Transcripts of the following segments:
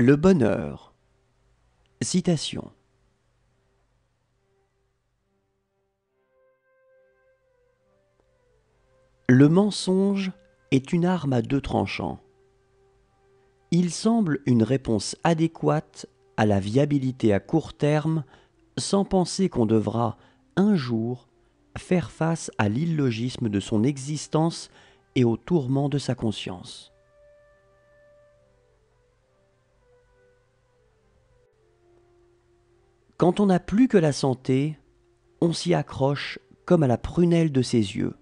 Le bonheur. Citation. Le mensonge est une arme à deux tranchants. Il semble une réponse adéquate à la viabilité à court terme, sans penser qu'on devra, un jour, faire face à l'illogisme de son existence et aux tourments de sa conscience. Quand on n'a plus que la santé, on s'y accroche comme à la prunelle de ses yeux.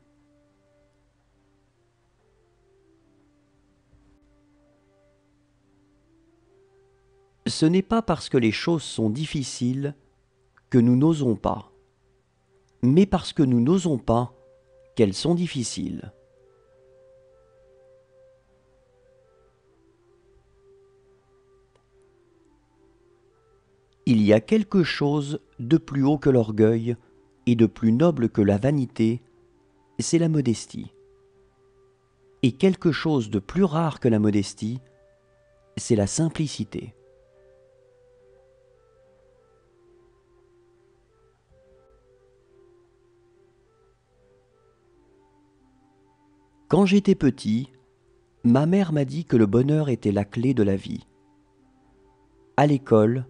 Ce n'est pas parce que les choses sont difficiles que nous n'osons pas, mais parce que nous n'osons pas qu'elles sont difficiles. Il y a quelque chose de plus haut que l'orgueil et de plus noble que la vanité, c'est la modestie. Et quelque chose de plus rare que la modestie, c'est la simplicité. Quand j'étais petit, ma mère m'a dit que le bonheur était la clé de la vie. À l'école,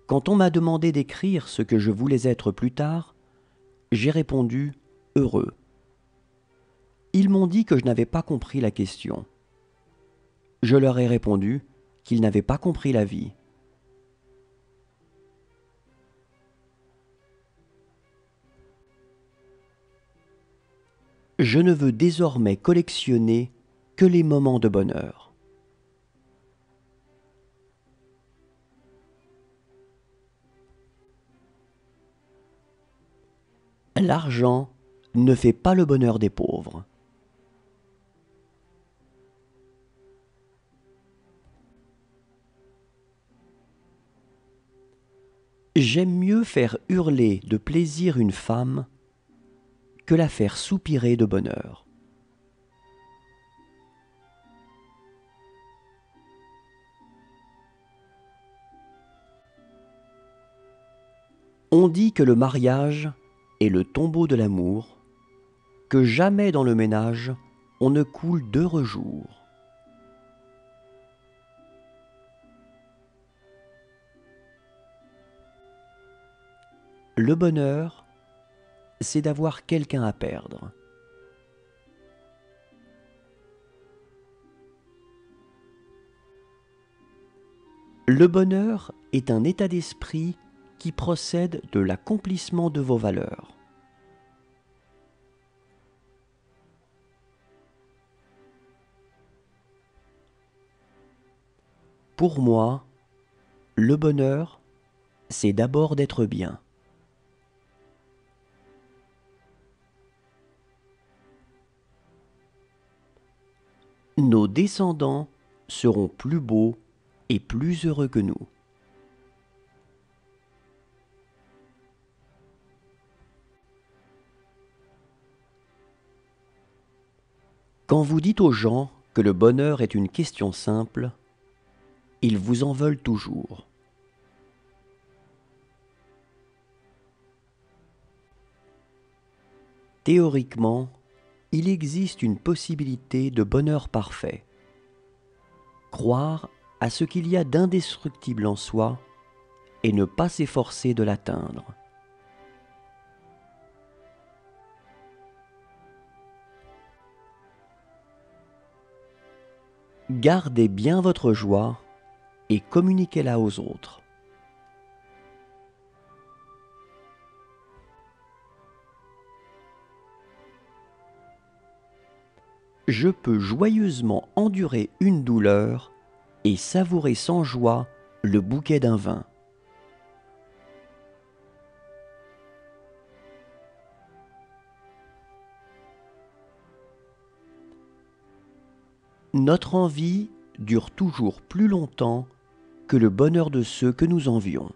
quand on m'a demandé d'écrire ce que je voulais être plus tard, j'ai répondu « heureux ». Ils m'ont dit que je n'avais pas compris la question. Je leur ai répondu qu'ils n'avaient pas compris la vie. Je ne veux désormais collectionner que les moments de bonheur. L'argent ne fait pas le bonheur des pauvres. J'aime mieux faire hurler de plaisir une femme que la faire soupirer de bonheur. On dit que le mariage est le tombeau de l'amour, que jamais dans le ménage on ne coule d'heureux jours. Le bonheur, c'est d'avoir quelqu'un à perdre. Le bonheur est un état d'esprit qui procède de l'accomplissement de vos valeurs. Pour moi, le bonheur, c'est d'abord d'être bien. Nos descendants seront plus beaux et plus heureux que nous. Quand vous dites aux gens que le bonheur est une question simple, ils vous en veulent toujours. Théoriquement, il existe une possibilité de bonheur parfait. Croire à ce qu'il y a d'indestructible en soi et ne pas s'efforcer de l'atteindre. Gardez bien votre joie et communiquez-la aux autres. Je peux joyeusement endurer une douleur et savourer sans joie le bouquet d'un vin. Notre envie dure toujours plus longtemps que le bonheur de ceux que nous envions.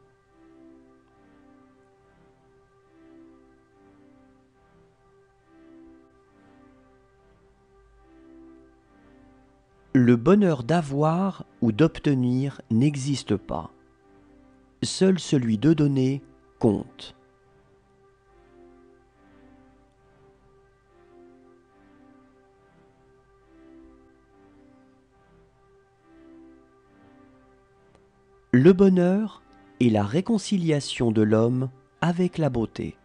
Le bonheur d'avoir ou d'obtenir n'existe pas. Seul celui de donner compte. Le bonheur est la réconciliation de l'homme avec la beauté.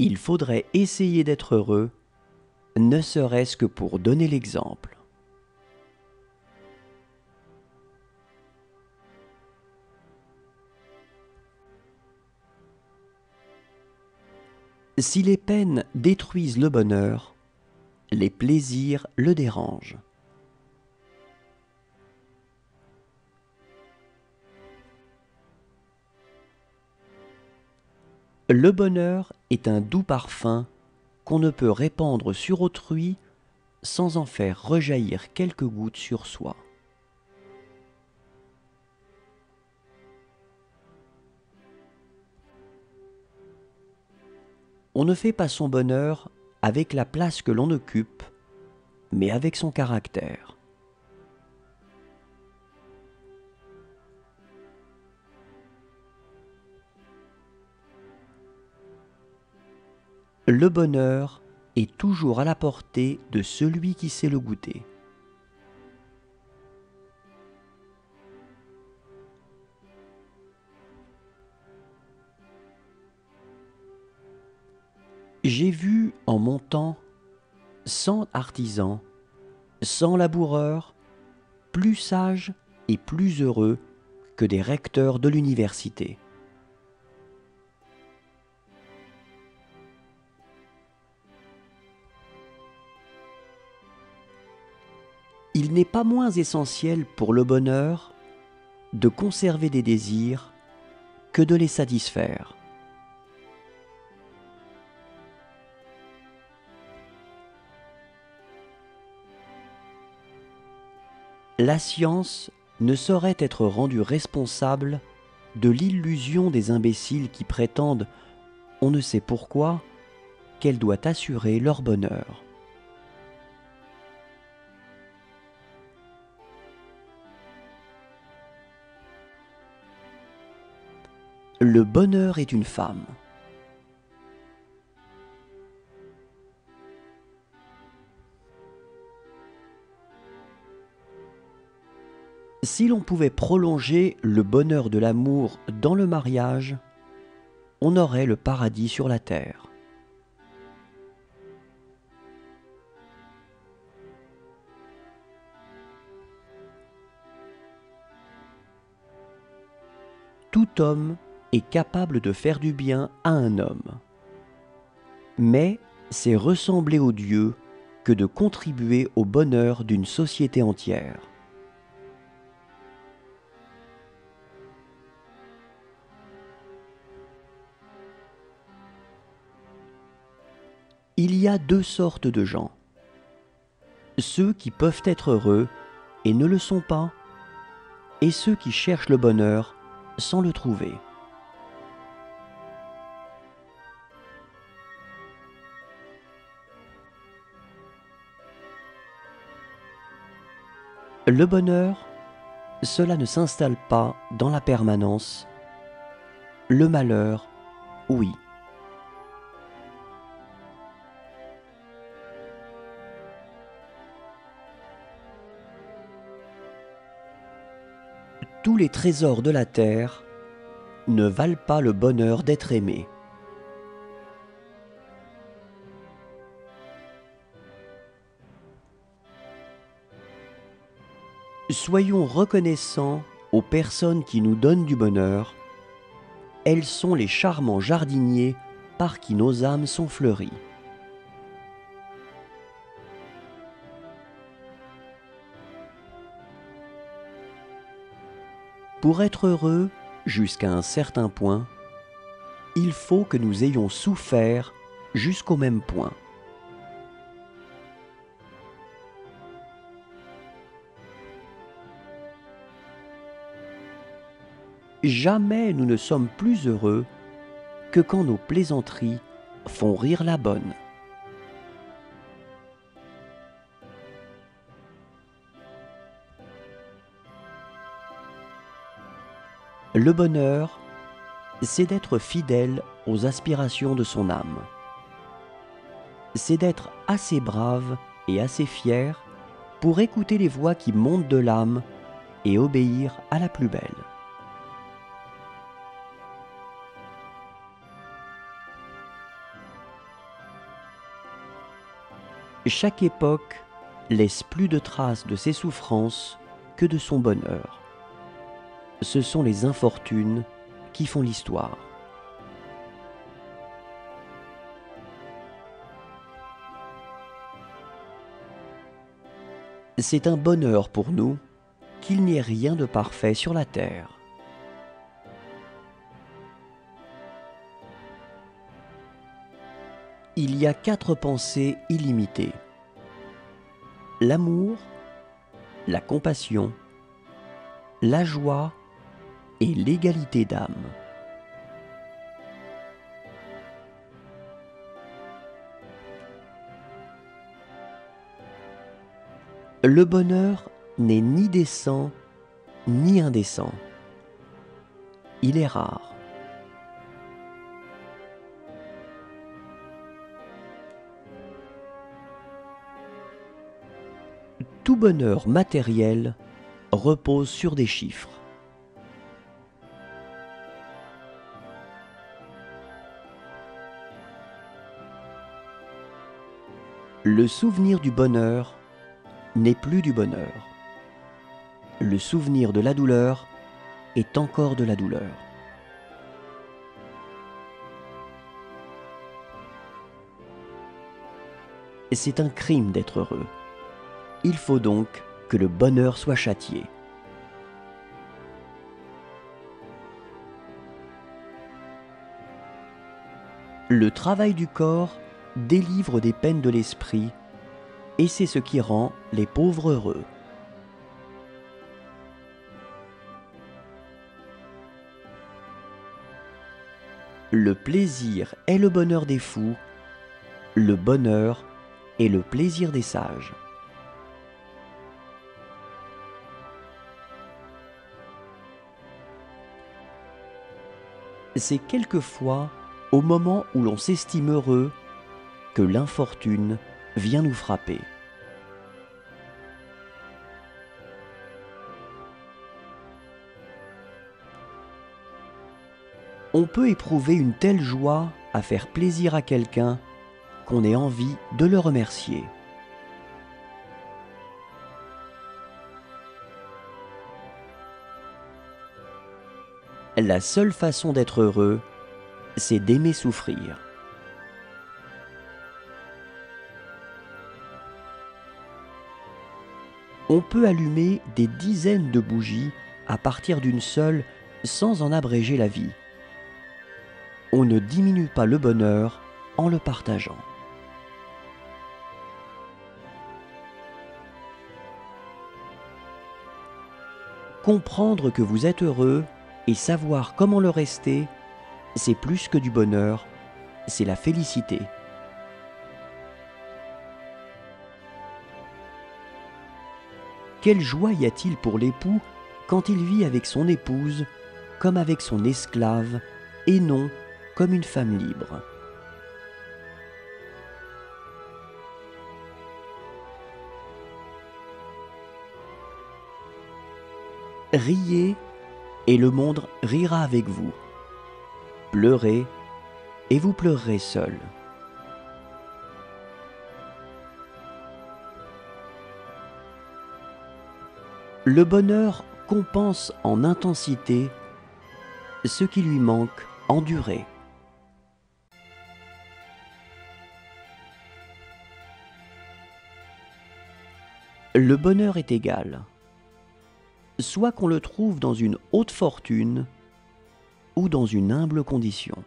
Il faudrait essayer d'être heureux, ne serait-ce que pour donner l'exemple. Si les peines détruisent le bonheur, les plaisirs le dérangent. Le bonheur est un doux parfum qu'on ne peut répandre sur autrui sans en faire rejaillir quelques gouttes sur soi. On ne fait pas son bonheur avec la place que l'on occupe, mais avec son caractère. Le bonheur est toujours à la portée de celui qui sait le goûter. J'ai vu en mon temps 100 artisans, 100 laboureurs, plus sages et plus heureux que des recteurs de l'université. Il n'est pas moins essentiel pour le bonheur de conserver des désirs que de les satisfaire. La science ne saurait être rendue responsable de l'illusion des imbéciles qui prétendent, on ne sait pourquoi, qu'elle doit assurer leur bonheur. Le bonheur est une femme. Si l'on pouvait prolonger le bonheur de l'amour dans le mariage, on aurait le paradis sur la terre. Tout homme est capable de faire du bien à un homme. Mais c'est ressembler aux dieux que de contribuer au bonheur d'une société entière. Il y a deux sortes de gens. Ceux qui peuvent être heureux et ne le sont pas, et ceux qui cherchent le bonheur sans le trouver. Le bonheur, cela ne s'installe pas dans la permanence. Le malheur, oui. Tous les trésors de la terre ne valent pas le bonheur d'être aimé. Soyons reconnaissants aux personnes qui nous donnent du bonheur. Elles sont les charmants jardiniers par qui nos âmes sont fleuries. Pour être heureux, jusqu'à un certain point, il faut que nous ayons souffert jusqu'au même point. jamais nous ne sommes plus heureux que quand nos plaisanteries font rire la bonne. Le bonheur, c'est d'être fidèle aux aspirations de son âme. C'est d'être assez brave et assez fier pour écouter les voix qui montent de l'âme et obéir à la plus belle. Chaque époque laisse plus de traces de ses souffrances que de son bonheur. Ce sont les infortunes qui font l'histoire. C'est un bonheur pour nous qu'il n'y ait rien de parfait sur la terre. Il y a 4 pensées illimitées: l'amour, la compassion, la joie et l'égalité d'âme. Le bonheur n'est ni décent ni indécent. Il est rare. Tout bonheur matériel repose sur des chiffres. Le souvenir du bonheur n'est plus du bonheur. Le souvenir de la douleur est encore de la douleur. C'est un crime d'être heureux. Il faut donc que le bonheur soit châtié. Le travail du corps délivre des peines de l'esprit, et c'est ce qui rend les pauvres heureux. Le plaisir est le bonheur des fous, le bonheur est le plaisir des sages. C'est quelquefois au moment où l'on s'estime heureux que l'infortune vient nous frapper. On peut éprouver une telle joie à faire plaisir à quelqu'un qu'on ait envie de le remercier. La seule façon d'être heureux, c'est d'aimer souffrir. On peut allumer des dizaines de bougies à partir d'une seule sans en abréger la vie. On ne diminue pas le bonheur en le partageant. Comprendre que vous êtes heureux et savoir comment le rester, c'est plus que du bonheur, c'est la félicité. Quelle joie y a-t-il pour l'époux quand il vit avec son épouse comme avec son esclave et non comme une femme libre. Riez et le monde rira avec vous. Pleurez et vous pleurerez seul. Le bonheur compense en intensité ce qui lui manque en durée. Le bonheur est égal, soit qu'on le trouve dans une haute fortune ou dans une humble condition.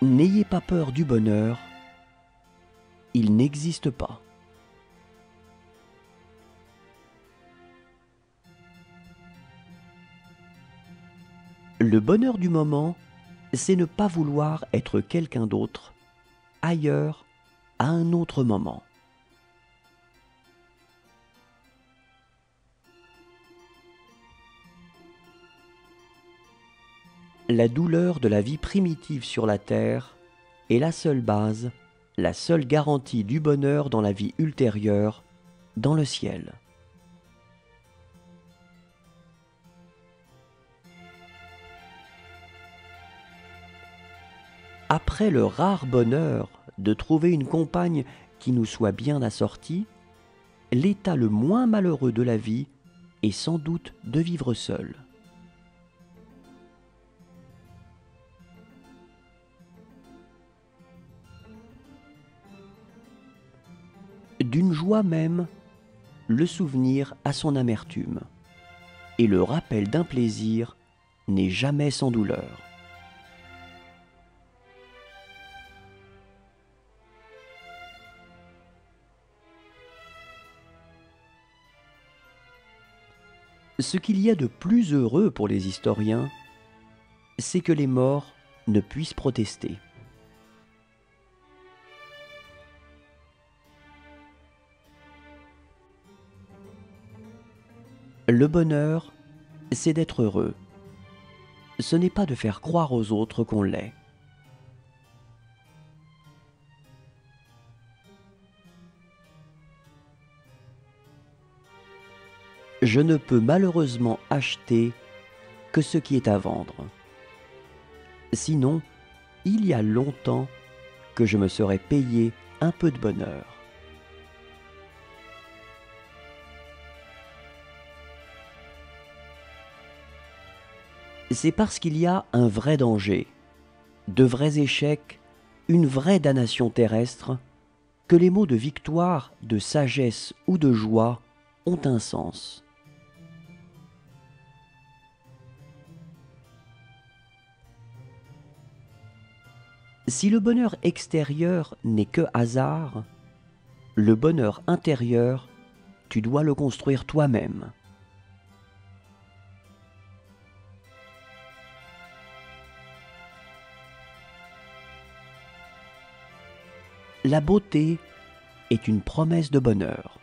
N'ayez pas peur du bonheur, il n'existe pas. Le bonheur du moment, c'est ne pas vouloir être quelqu'un d'autre, ailleurs, à un autre moment. La douleur de la vie primitive sur la terre est la seule base, la seule garantie du bonheur dans la vie ultérieure, dans le ciel. Après le rare bonheur de trouver une compagne qui nous soit bien assortie, l'état le moins malheureux de la vie est sans doute de vivre seul. D'une joie même, le souvenir a son amertume, et le rappel d'un plaisir n'est jamais sans douleur. Ce qu'il y a de plus heureux pour les historiens, c'est que les morts ne puissent protester. Le bonheur, c'est d'être heureux. Ce n'est pas de faire croire aux autres qu'on l'est. Je ne peux malheureusement acheter que ce qui est à vendre. Sinon, il y a longtemps que je me serais payé un peu de bonheur. C'est parce qu'il y a un vrai danger, de vrais échecs, une vraie damnation terrestre, que les mots de victoire, de sagesse ou de joie ont un sens. Si le bonheur extérieur n'est que hasard, le bonheur intérieur, tu dois le construire toi-même. La beauté est une promesse de bonheur.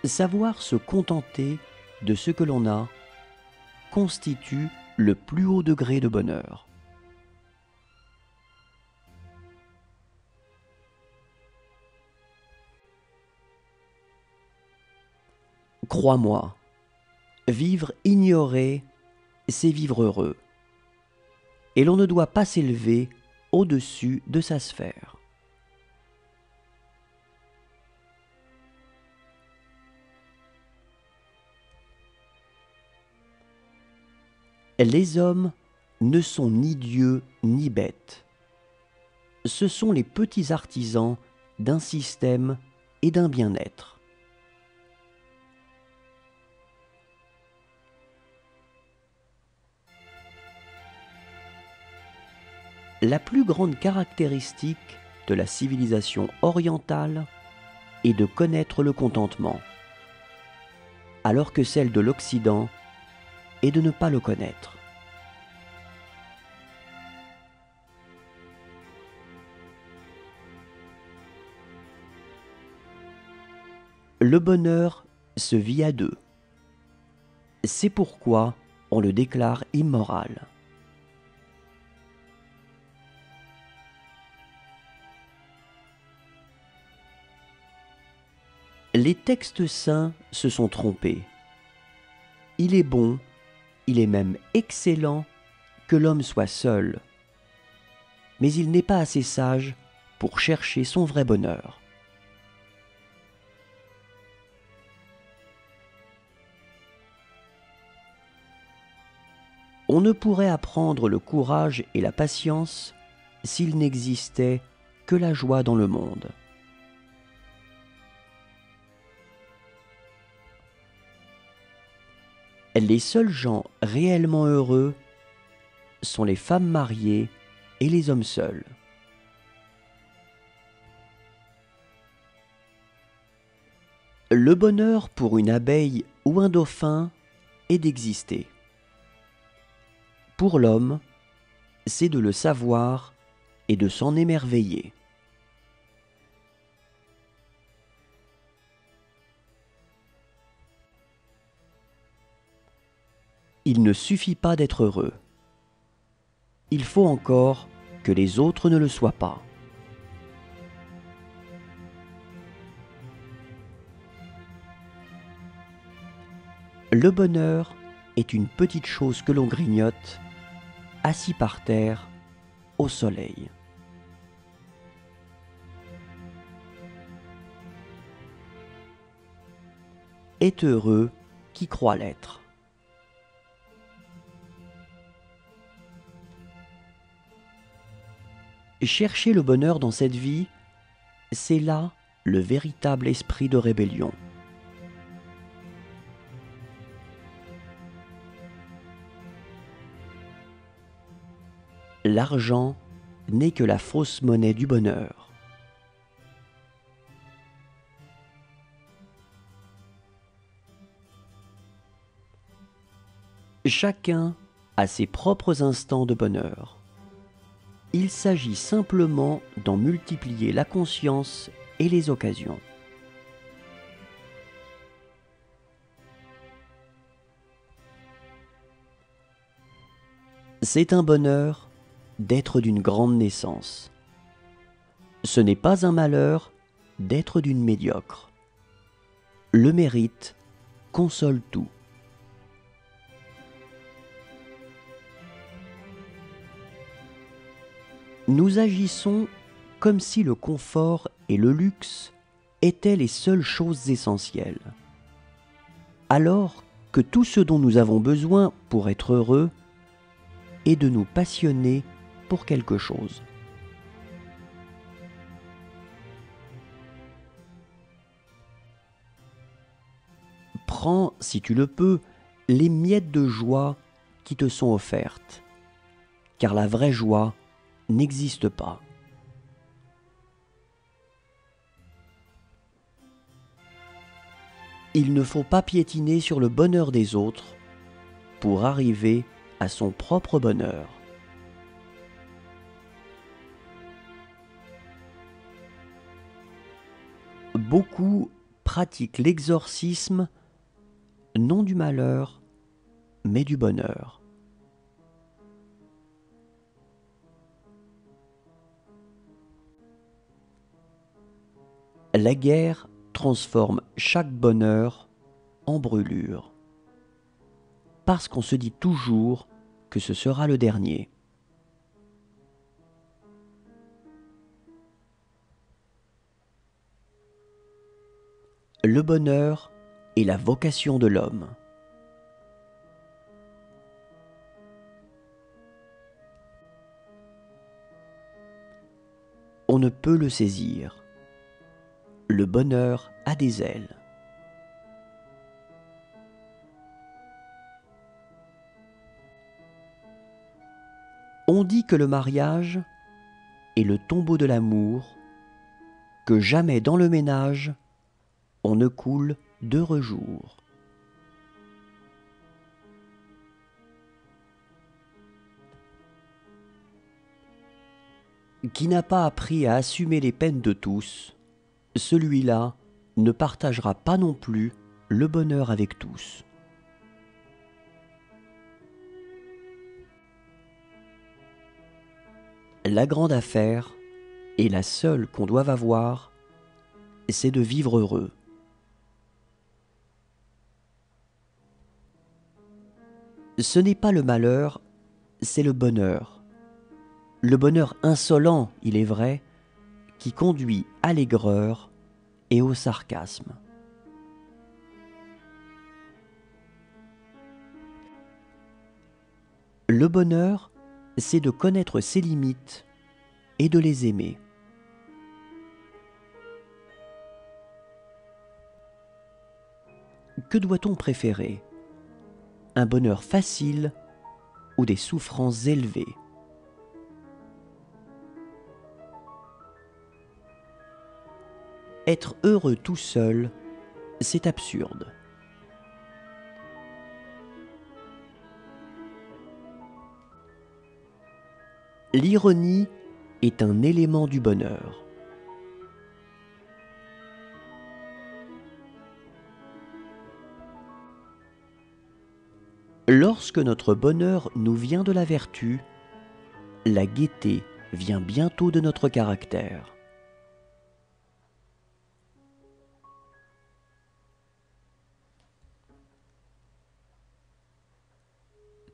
Savoir se contenter de ce que l'on a constitue le plus haut degré de bonheur. Crois-moi, vivre ignoré, c'est vivre heureux. Et l'on ne doit pas s'élever au-dessus de sa sphère. Les hommes ne sont ni dieux ni bêtes. Ce sont les petits artisans d'un système et d'un bien-être. La plus grande caractéristique de la civilisation orientale est de connaître le contentement, alors que celle de l'Occident est de ne pas le connaître. Le bonheur se vit à deux. C'est pourquoi on le déclare immoral. Les textes saints se sont trompés. Il est bon, il est même excellent que l'homme soit seul, mais il n'est pas assez sage pour chercher son vrai bonheur. On ne pourrait apprendre le courage et la patience s'il n'existait que la joie dans le monde. Les seuls gens réellement heureux sont les femmes mariées et les hommes seuls. Le bonheur pour une abeille ou un dauphin est d'exister. Pour l'homme, c'est de le savoir et de s'en émerveiller. Il ne suffit pas d'être heureux. Il faut encore que les autres ne le soient pas. Le bonheur est une petite chose que l'on grignote, assis par terre, au soleil. Est heureux qui croit l'être. Chercher le bonheur dans cette vie, c'est là le véritable esprit de rébellion. L'argent n'est que la fausse monnaie du bonheur. Chacun a ses propres instants de bonheur. Il s'agit simplement d'en multiplier la conscience et les occasions. C'est un bonheur d'être d'une grande naissance. Ce n'est pas un malheur d'être d'une médiocre. Le mérite console tout. Nous agissons comme si le confort et le luxe étaient les seules choses essentielles, alors que tout ce dont nous avons besoin pour être heureux est de nous passionner pour quelque chose. Prends, si tu le peux, les miettes de joie qui te sont offertes, car la vraie joie n'existe pas. Il ne faut pas piétiner sur le bonheur des autres pour arriver à son propre bonheur. Beaucoup pratiquent l'exorcisme non du malheur, mais du bonheur. La guerre transforme chaque bonheur en brûlure, parce qu'on se dit toujours que ce sera le dernier. Le bonheur est la vocation de l'homme. On ne peut le saisir. Le bonheur a des ailes. On dit que le mariage est le tombeau de l'amour, que jamais dans le ménage on ne coule d'heureux jours. Qui n'a pas appris à assumer les peines de tous, celui-là ne partagera pas non plus le bonheur avec tous. La grande affaire, et la seule qu'on doive avoir, c'est de vivre heureux. Ce n'est pas le malheur, c'est le bonheur. Le bonheur insolent, il est vrai, qui conduit à l'aigreur et au sarcasme. Le bonheur, c'est de connaître ses limites et de les aimer. Que doit-on préférer ? un bonheur facile ou des souffrances élevées. Être heureux tout seul, c'est absurde. L'ironie est un élément du bonheur. Lorsque notre bonheur nous vient de la vertu, la gaieté vient bientôt de notre caractère.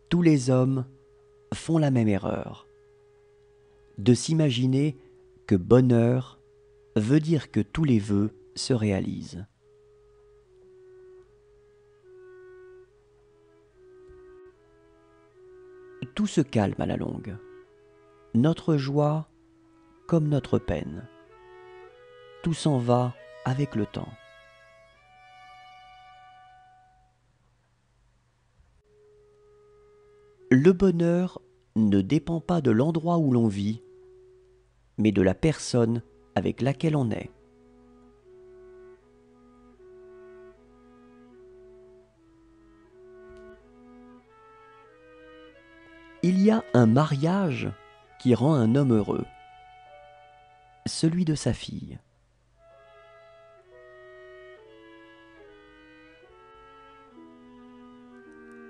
Tous les hommes font la même erreur, de s'imaginer que bonheur veut dire que tous les vœux se réalisent. Tout se calme à la longue, notre joie comme notre peine. Tout s'en va avec le temps. Le bonheur ne dépend pas de l'endroit où l'on vit, mais de la personne avec laquelle on est. Il y a un mariage qui rend un homme heureux, celui de sa fille.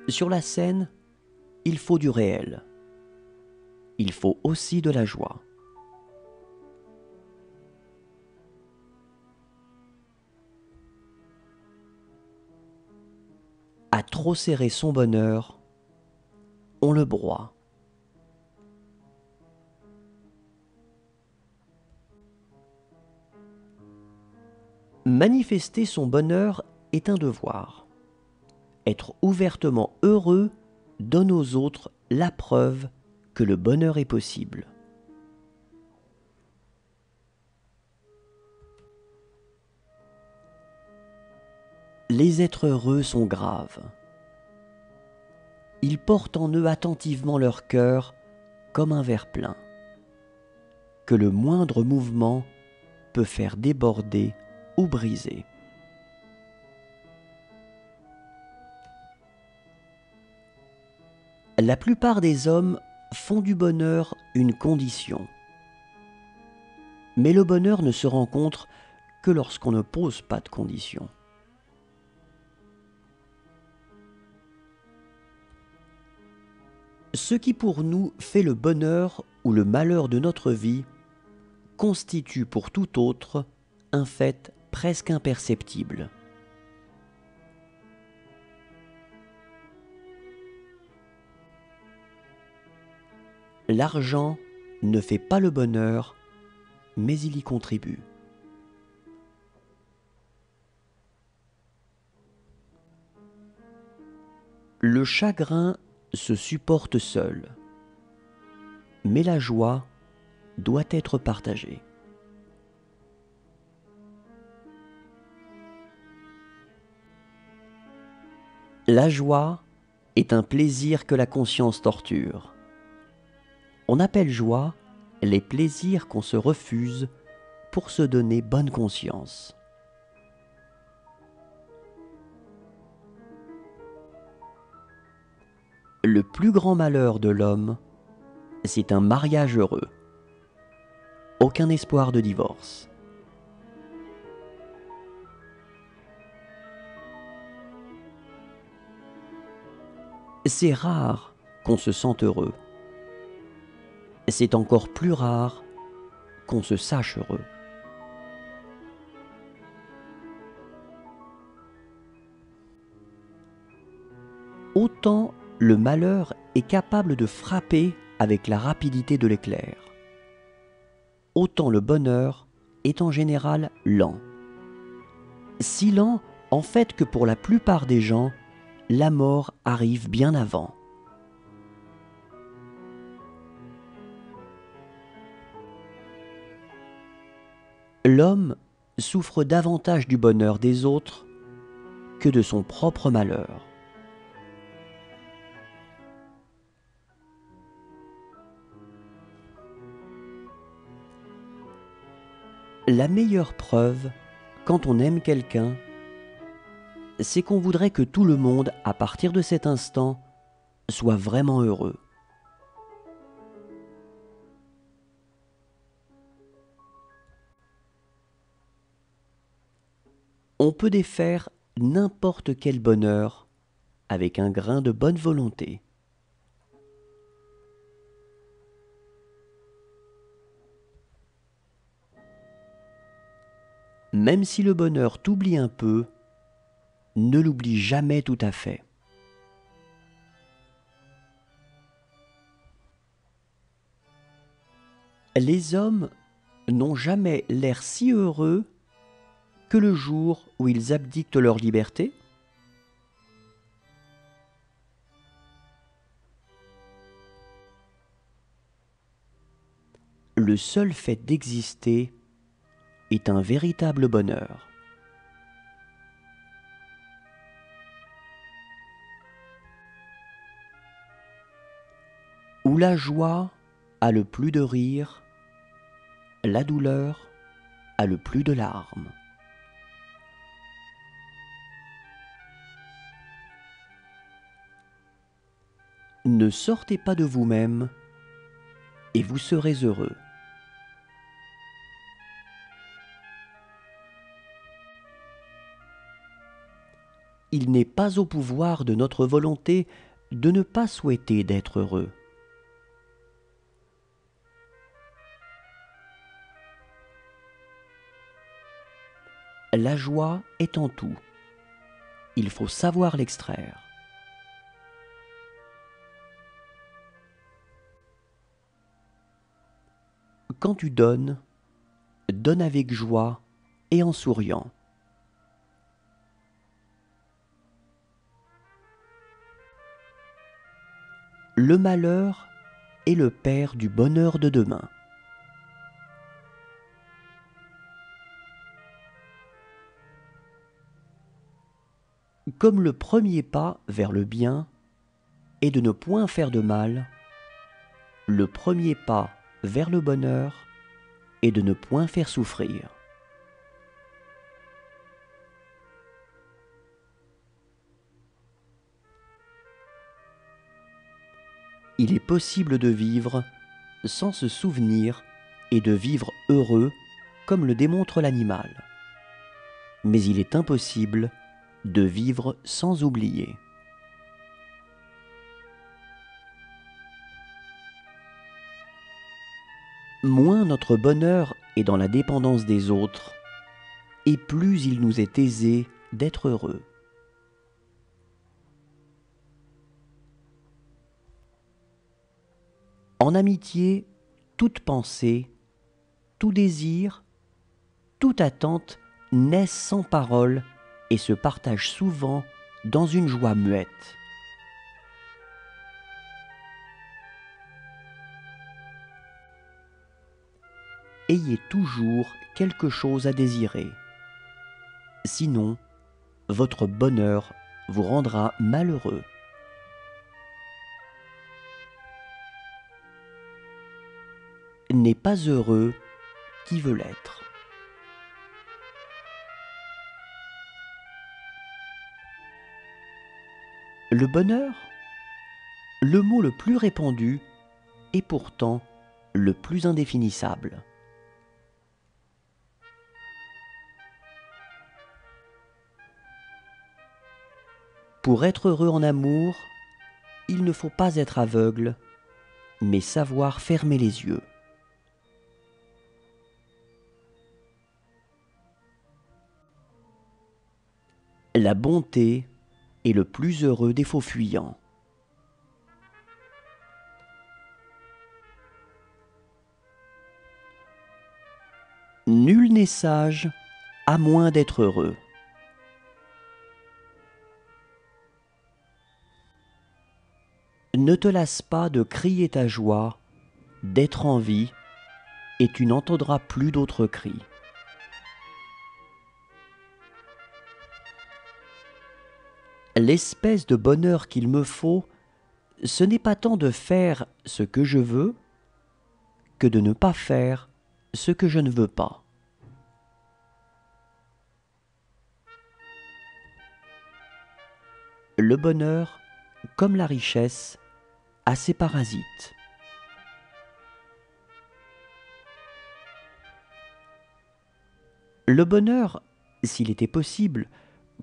Sur la scène, il faut du réel. Il faut aussi de la joie. À trop serrer son bonheur, on le broie. Manifester son bonheur est un devoir. Être ouvertement heureux donne aux autres la preuve que le bonheur est possible. Les êtres heureux sont graves. Ils portent en eux attentivement leur cœur comme un verre plein, que le moindre mouvement peut faire déborder ou briser. La plupart des hommes font du bonheur une condition. Mais le bonheur ne se rencontre que lorsqu'on ne pose pas de condition. Ce qui pour nous fait le bonheur ou le malheur de notre vie constitue pour tout autre un fait presque imperceptible. L'argent ne fait pas le bonheur, mais il y contribue. Le chagrin se supporte seul, mais la joie doit être partagée. La joie est un plaisir que la conscience torture. On appelle joie les plaisirs qu'on se refuse pour se donner bonne conscience. Le plus grand malheur de l'homme, c'est un mariage heureux. Aucun espoir de divorce. C'est rare qu'on se sente heureux. C'est encore plus rare qu'on se sache heureux. Autant le malheur est capable de frapper avec la rapidité de l'éclair, autant le bonheur est en général lent. Si lent, en fait, que pour la plupart des gens, la mort arrive bien avant. L'homme souffre davantage du bonheur des autres que de son propre malheur. La meilleure preuve, quand on aime quelqu'un, c'est qu'on voudrait que tout le monde, à partir de cet instant, soit vraiment heureux. On peut défaire n'importe quel bonheur avec un grain de bonne volonté. Même si le bonheur t'oublie un peu, ne l'oublie jamais tout à fait. Les hommes n'ont jamais l'air si heureux que le jour où ils abdiquent leur liberté. Le seul fait d'exister est un véritable bonheur. Où la joie a le plus de rire, la douleur a le plus de larmes. Ne sortez pas de vous-même et vous serez heureux. Il n'est pas au pouvoir de notre volonté de ne pas souhaiter d'être heureux. La joie est en tout. Il faut savoir l'extraire. Quand tu donnes, donne avec joie et en souriant. Le malheur est le père du bonheur de demain. Comme le premier pas vers le bien est de ne point faire de mal, le premier pas vers le bonheur est de ne point faire souffrir. Il est possible de vivre sans se souvenir et de vivre heureux comme le démontre l'animal. Mais il est impossible de vivre sans oublier. Moins notre bonheur est dans la dépendance des autres, et plus il nous est aisé d'être heureux. En amitié, toute pensée, tout désir, toute attente naissent sans parole et se partagent souvent dans une joie muette. Ayez toujours quelque chose à désirer. Sinon, votre bonheur vous rendra malheureux. N'est pas heureux qui veut l'être. Le bonheur, le mot le plus répandu et pourtant le plus indéfinissable. Pour être heureux en amour, il ne faut pas être aveugle, mais savoir fermer les yeux. La bonté est le plus heureux des faux fuyants. Nul n'est sage à moins d'être heureux. Ne te lasse pas de crier ta joie, d'être en vie, et tu n'entendras plus d'autres cris. L'espèce de bonheur qu'il me faut, ce n'est pas tant de faire ce que je veux, que de ne pas faire ce que je ne veux pas. Le bonheur, comme la richesse, a ses parasites. Le bonheur, s'il était possible,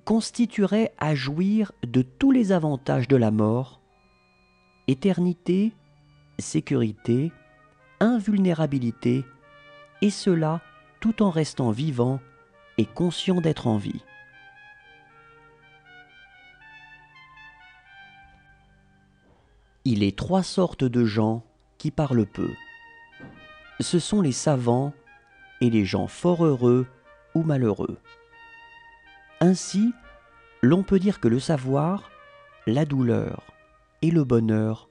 constituerait à jouir de tous les avantages de la mort: éternité, sécurité, invulnérabilité, et cela tout en restant vivant et conscient d'être en vie. Il est trois sortes de gens qui parlent peu. Ce sont les savants et les gens fort heureux ou malheureux. Ainsi, l'on peut dire que le savoir, la douleur et le bonheur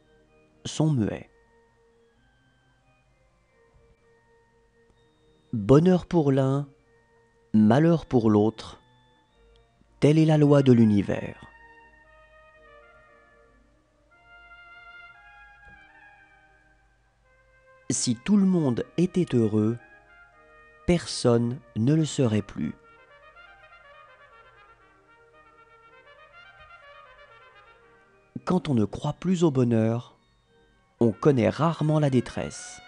sont muets. Bonheur pour l'un, malheur pour l'autre, telle est la loi de l'univers. Si tout le monde était heureux, personne ne le serait plus. Quand on ne croit plus au bonheur, on connaît rarement la détresse.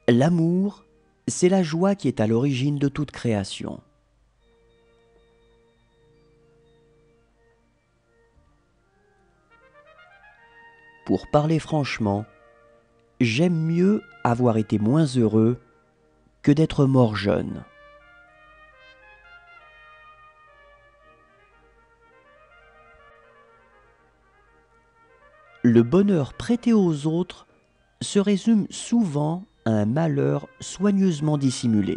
L'amour, c'est la joie qui est à l'origine de toute création. Pour parler franchement, j'aime mieux avoir été moins heureux que d'être mort jeune. Le bonheur prêté aux autres se résume souvent à un malheur soigneusement dissimulé.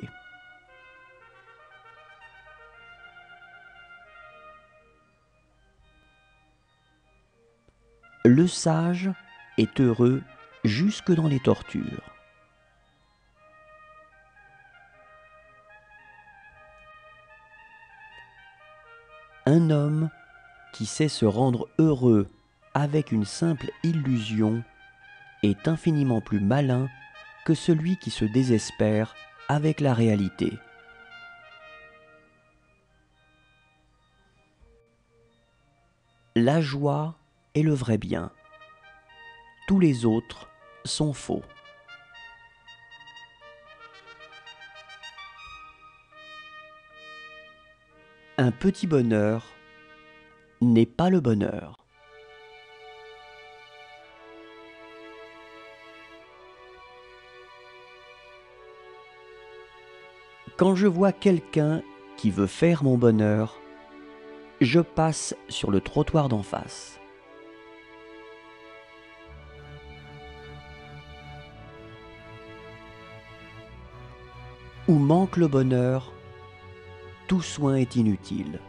Le sage est heureux jusque dans les tortures. Un homme qui sait se rendre heureux avec une simple illusion est infiniment plus malin que celui qui se désespère avec la réalité. La joie est le vrai bien. Tous les autres sont faux. Un petit bonheur n'est pas le bonheur. Quand je vois quelqu'un qui veut faire mon bonheur, je passe sur le trottoir d'en face. Où manque le bonheur, tout soin est inutile.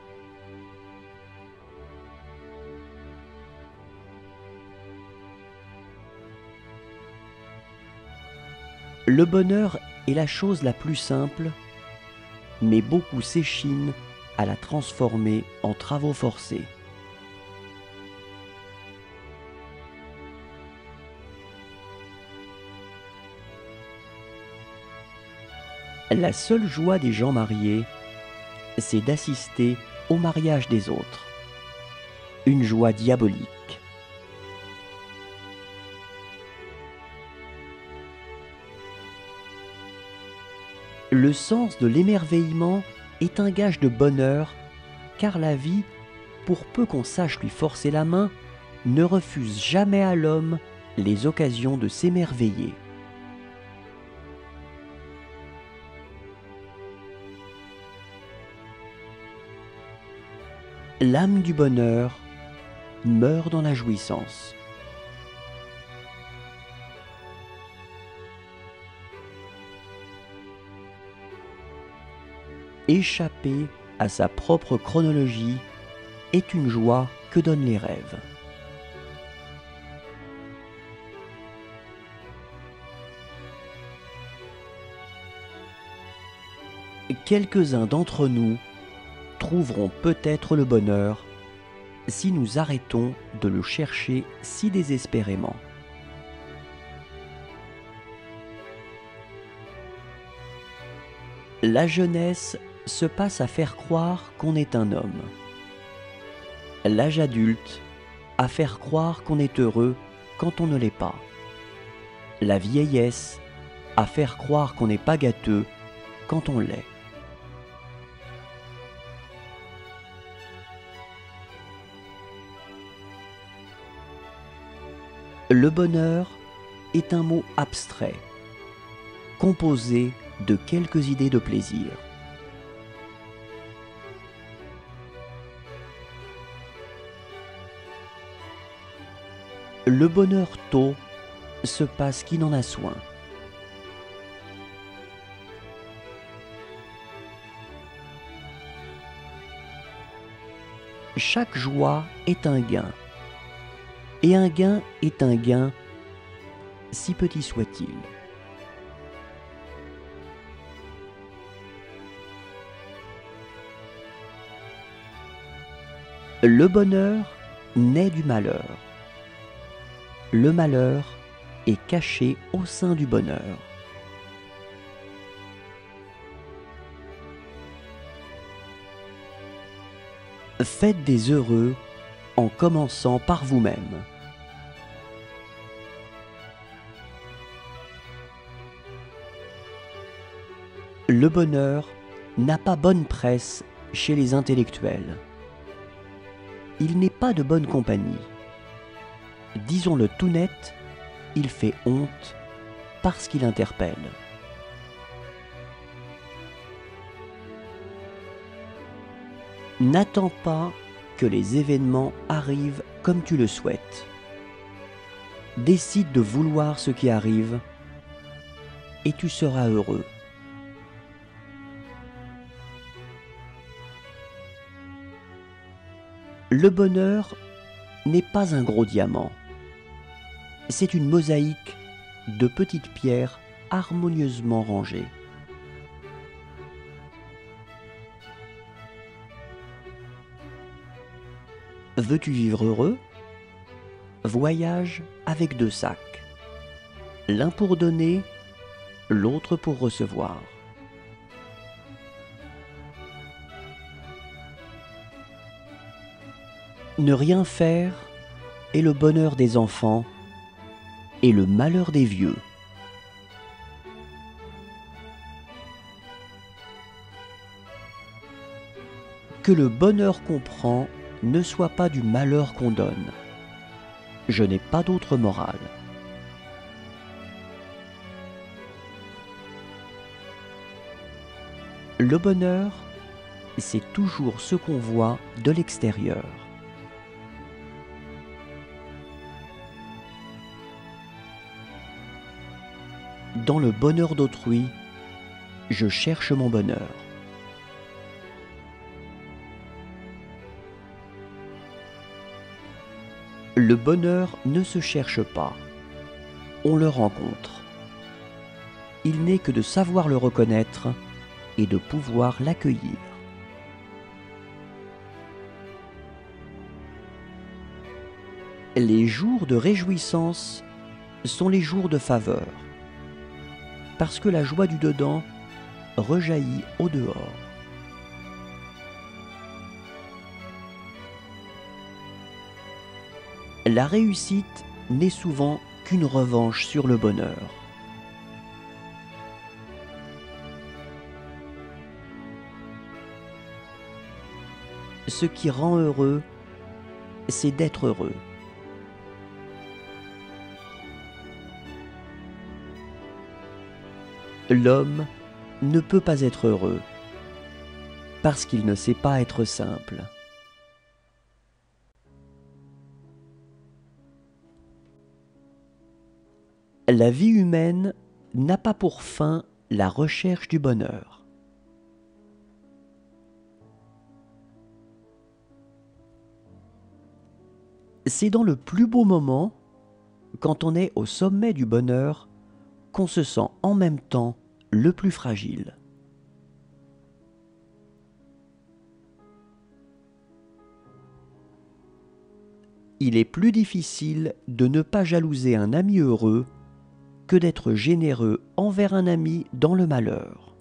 Le bonheur est la chose la plus simple, mais beaucoup s'échinent à la transformer en travaux forcés. La seule joie des gens mariés, c'est d'assister au mariage des autres. Une joie diabolique. Le sens de l'émerveillement est un gage de bonheur, car la vie, pour peu qu'on sache lui forcer la main, ne refuse jamais à l'homme les occasions de s'émerveiller. L'âme du bonheur meurt dans la jouissance. Échapper à sa propre chronologie est une joie que donnent les rêves. Quelques-uns d'entre nous trouveront peut-être le bonheur si nous arrêtons de le chercher si désespérément. La jeunesse se passe à faire croire qu'on est un homme. L'âge adulte, à faire croire qu'on est heureux quand on ne l'est pas. La vieillesse, à faire croire qu'on n'est pas gâteux quand on l'est. Le bonheur est un mot abstrait, composé de quelques idées de plaisir. Le bonheur tôt se passe qui n'en a soin. Chaque joie est un gain, et un gain est un gain, si petit soit-il. Le bonheur naît du malheur. Le malheur est caché au sein du bonheur. Faites des heureux en commençant par vous-même. Le bonheur n'a pas bonne presse chez les intellectuels. Il n'est pas de bonne compagnie. Disons-le tout net, il fait honte parce qu'il interpelle. N'attends pas que les événements arrivent comme tu le souhaites. Décide de vouloir ce qui arrive et tu seras heureux. Le bonheur n'est pas un gros diamant. C'est une mosaïque de petites pierres harmonieusement rangées. Veux-tu vivre heureux? Voyage avec 2 sacs. L'un pour donner, l'autre pour recevoir. Ne rien faire est le bonheur des enfants et le malheur des vieux. Que le bonheur qu'on prend ne soit pas du malheur qu'on donne. Je n'ai pas d'autre morale. Le bonheur, c'est toujours ce qu'on voit de l'extérieur. Dans le bonheur d'autrui, je cherche mon bonheur. Le bonheur ne se cherche pas, on le rencontre. Il n'est que de savoir le reconnaître et de pouvoir l'accueillir. Les jours de réjouissance sont les jours de faveur, parce que la joie du dedans rejaillit au dehors. La réussite n'est souvent qu'une revanche sur le bonheur. Ce qui rend heureux, c'est d'être heureux. L'homme ne peut pas être heureux parce qu'il ne sait pas être simple. La vie humaine n'a pas pour fin la recherche du bonheur. C'est dans le plus beau moment, quand on est au sommet du bonheur, qu'on se sent en même temps le plus fragile. Il est plus difficile de ne pas jalouser un ami heureux que d'être généreux envers un ami dans le malheur.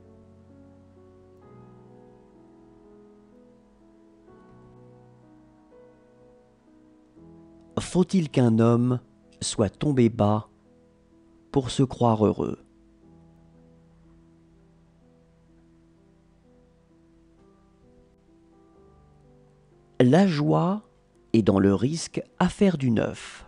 faut-il qu'un homme soit tombé bas pour se croire heureux? La joie est dans le risque à faire du neuf.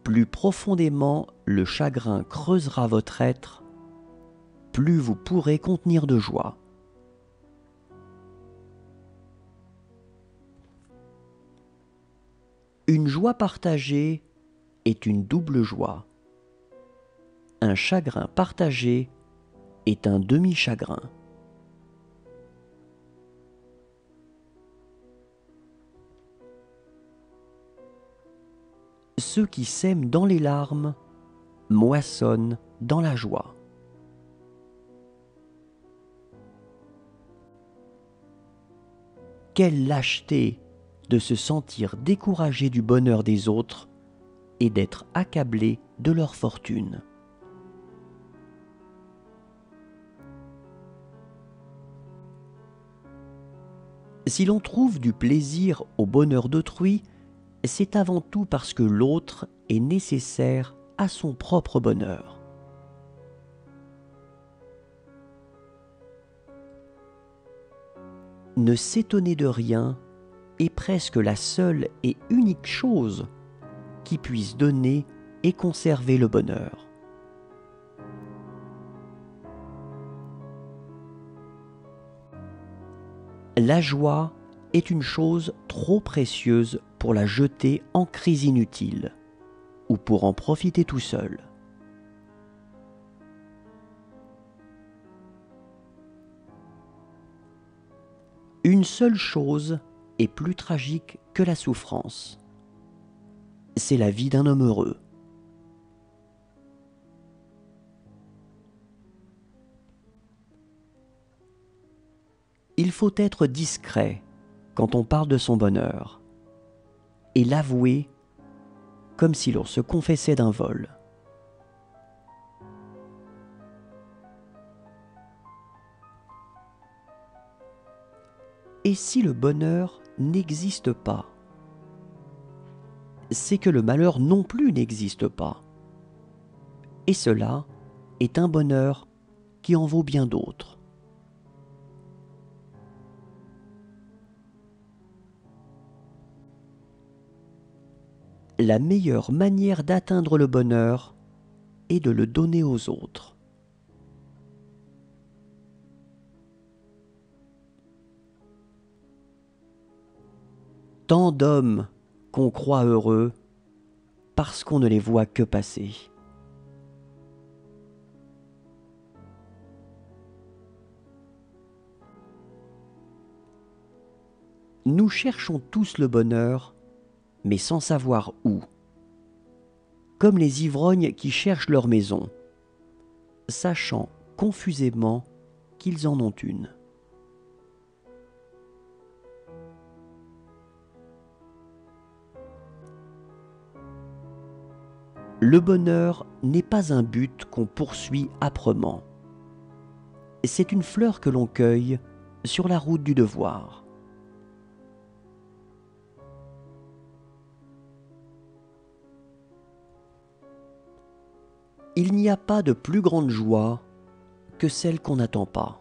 Plus profondément le chagrin creusera votre être, plus vous pourrez contenir de joie. Une joie partagée est une double joie. Un chagrin partagé est un demi-chagrin. Ceux qui sèment dans les larmes moissonnent dans la joie. Quelle lâcheté de se sentir découragé du bonheur des autres et d'être accablé de leur fortune. Si l'on trouve du plaisir au bonheur d'autrui, c'est avant tout parce que l'autre est nécessaire à son propre bonheur. Ne s'étonner de rien est presque la seule et unique chose qui puisse donner et conserver le bonheur. La joie est une chose trop précieuse pour la jeter en crise inutile ou pour en profiter tout seul. Une seule chose est plus tragique que la souffrance. C'est la vie d'un homme heureux. Il faut être discret quand on parle de son bonheur et l'avouer comme si l'on se confessait d'un vol. Et si le bonheur n'existe pas, c'est que le malheur non plus n'existe pas. Et cela est un bonheur qui en vaut bien d'autres. La meilleure manière d'atteindre le bonheur est de le donner aux autres. Tant d'hommes qu'on croit heureux parce qu'on ne les voit que passer. Nous cherchons tous le bonheur, mais sans savoir où. Comme les ivrognes qui cherchent leur maison, sachant confusément qu'ils en ont une. Le bonheur n'est pas un but qu'on poursuit âprement. C'est une fleur que l'on cueille sur la route du devoir. Il n'y a pas de plus grande joie que celle qu'on n'attend pas.